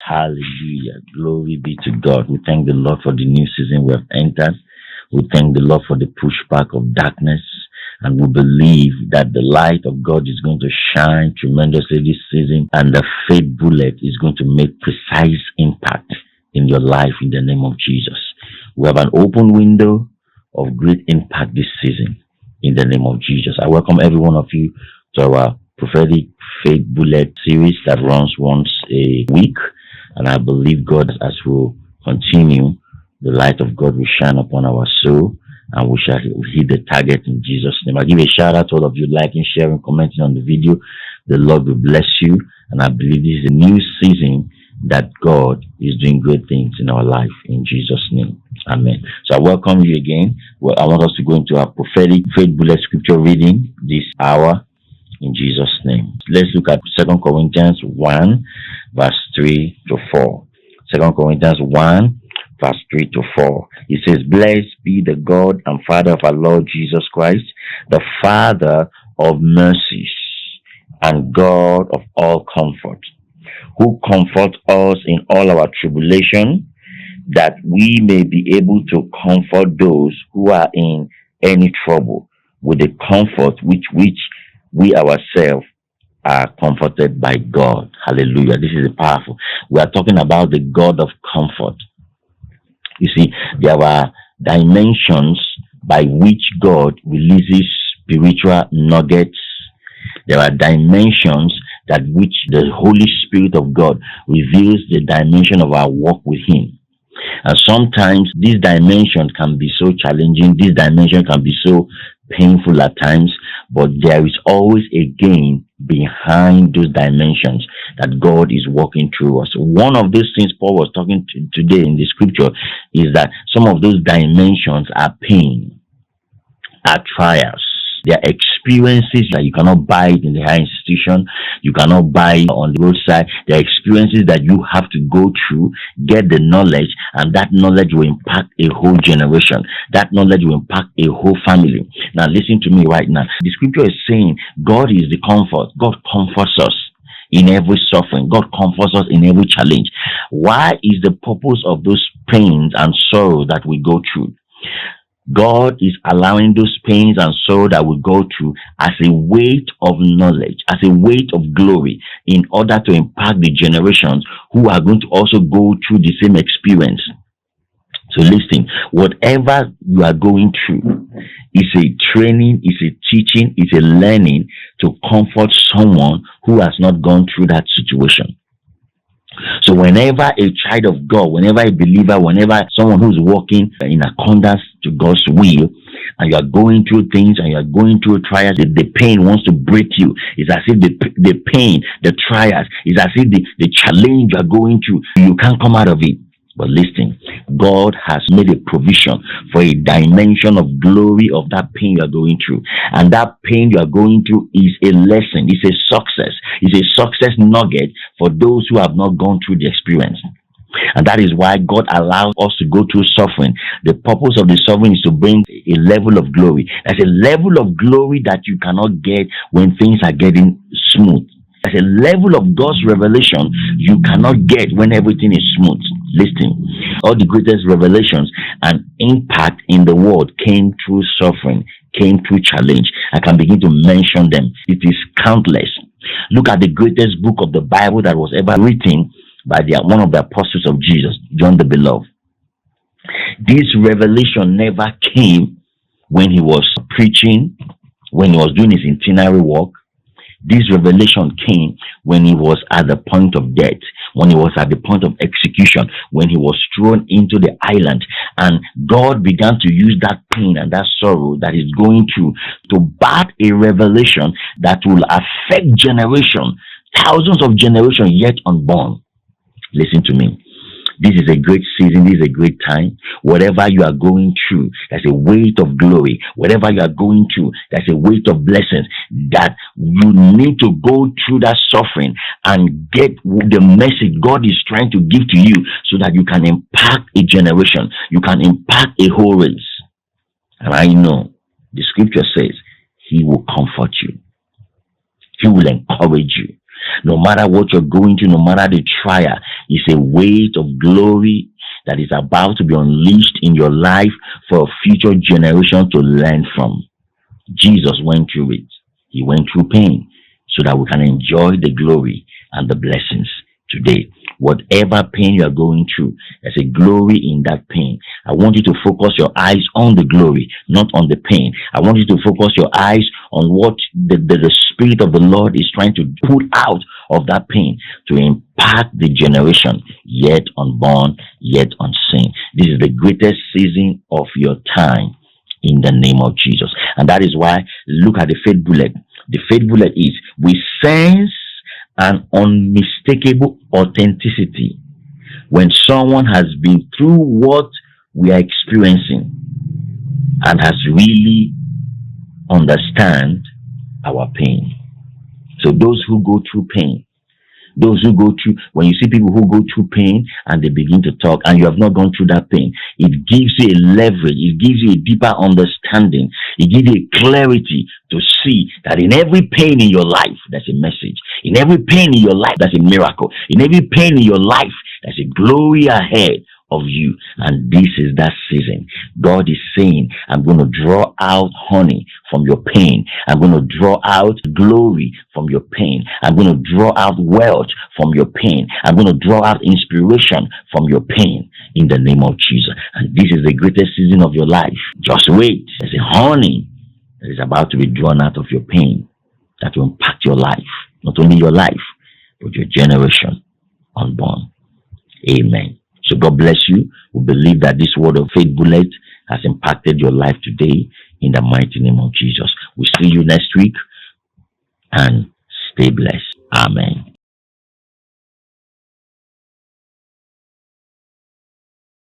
Hallelujah. Glory be to God. We thank the Lord for the new season we have entered. We thank the Lord for the pushback of darkness. And we believe that the light of God is going to shine tremendously this season, and the faith bullet is going to make precise impact in your life in the name of Jesus. We have an open window of great impact this season in the name of Jesus. I welcome every one of you to our prophetic faith bullet series that runs once a week. And I believe God, as we continue, the light of God will shine upon our soul, and we shall hit the target in Jesus' name. I give a shout out to all of you liking, sharing, commenting on the video. The Lord will bless you, and I believe this is a new season that God is doing great things in our life in Jesus' name. Amen. So I welcome you again. Well, I want us to go into our prophetic faith bullet scripture reading this hour in Jesus' name. Let's look at 2 Corinthians 1 verse 3 to 4. 2 Corinthians 1 verse 3 to 4. It says, "Blessed be the God and Father of our Lord Jesus Christ, the Father of mercies and God of all comfort, who comforts us in all our tribulation, that we may be able to comfort those who are in any trouble with the comfort which we ourselves are comforted by God." Hallelujah. This is powerful. We are talking about the God of comfort. You see, there are dimensions by which God releases spiritual nuggets. There are dimensions that which the Holy Spirit of God reveals the dimension of our walk with Him. And sometimes these dimensions can be so challenging, these dimensions can be so painful at times, but there is always a gain behind those dimensions that God is working through us. One of those things Paul was talking to today in the scripture is that some of those dimensions are pain, are trials. They are experiences that you cannot buy in the higher institution. You cannot buy on the roadside. They are experiences that you have to go through, get the knowledge, and that knowledge will impact a whole generation. That knowledge will impact a whole family. Now listen to me right now. The scripture is saying God is the comfort. God comforts us in every suffering. God comforts us in every challenge. Why is the purpose of those pains and sorrow that we go through? God is allowing those pains and sorrow that we go through as a weight of knowledge, as a weight of glory, in order to impact the generations who are going to also go through the same experience. So listen, whatever you are going through is a training, is a teaching, is a learning to comfort someone who has not gone through that situation. So whenever a child of God, whenever a believer, whenever someone who's walking in accordance to God's will, and you are going through things and you are going through trials, the pain wants to break you. It's as if the pain, the trials, it's as if the challenge you are going through, you can't come out of it. But listen, God has made a provision for a dimension of glory of that pain you are going through. And that pain you are going through is a lesson, it's a success. It's a success nugget for those who have not gone through the experience. And that is why God allows us to go through suffering. The purpose of the suffering is to bring a level of glory. There's a level of glory that you cannot get when things are getting smooth. There's a level of God's revelation you cannot get when everything is smooth. Listen, all the greatest revelations and impact in the world came through suffering, came through challenge. I can begin to mention them. It is countless. Look at the greatest book of the Bible that was ever written by one of the apostles of Jesus, John the Beloved. This revelation never came when he was preaching, when he was doing his itinerary work. This revelation came when he was at the point of death, when he was at the point of execution, when he was thrown into the island. And God began to use that pain and that sorrow that he's going through to birth a revelation that will affect generations, thousands of generations yet unborn. Listen to me. This is a great season. This is a great time. Whatever you are going through, there's a weight of glory. Whatever you are going through, there's a weight of blessings that you need to go through that suffering and get the message God is trying to give to you so that you can impact a generation. You can impact a whole race. And I know the scripture says He will comfort you. He will encourage you. No matter what you're going through, no matter the trial, it's a weight of glory that is about to be unleashed in your life for a future generation to learn from. Jesus went through it. He went through pain so that we can enjoy the glory and the blessings today. Whatever pain you are going through, there's a glory in that pain. I want you to focus your eyes on the glory, not on the pain. I want you to focus your eyes on what the Spirit of the Lord is trying to pull out of that pain to impact the generation yet unborn, yet unseen. This is the greatest season of your time in the name of Jesus. And that is why, look at the faith bullet. The faith bullet is, we sense an unmistakable authenticity when someone has been through what we are experiencing and has really understand our pain. So those who go through pain, those who go through, when you see people who go through pain and they begin to talk and you have not gone through that pain, it gives you a leverage, it gives you a deeper understanding, it gives you a clarity to see that in every pain in your life, there's a message. In every pain in your life, there's a miracle. In every pain in your life, there's a glory ahead of you. And this is that season. God is saying, I'm going to draw out honey from your pain. I'm going to draw out glory from your pain. I'm going to draw out wealth from your pain. I'm going to draw out inspiration from your pain in the name of Jesus. And this is the greatest season of your life. Just wait. There's a honey that is about to be drawn out of your pain that will impact your life. Not only your life, but your generation unborn. Amen. So God bless you. We believe that this word of faith bullet has impacted your life today in the mighty name of Jesus. We'll see you next week and stay blessed. Amen.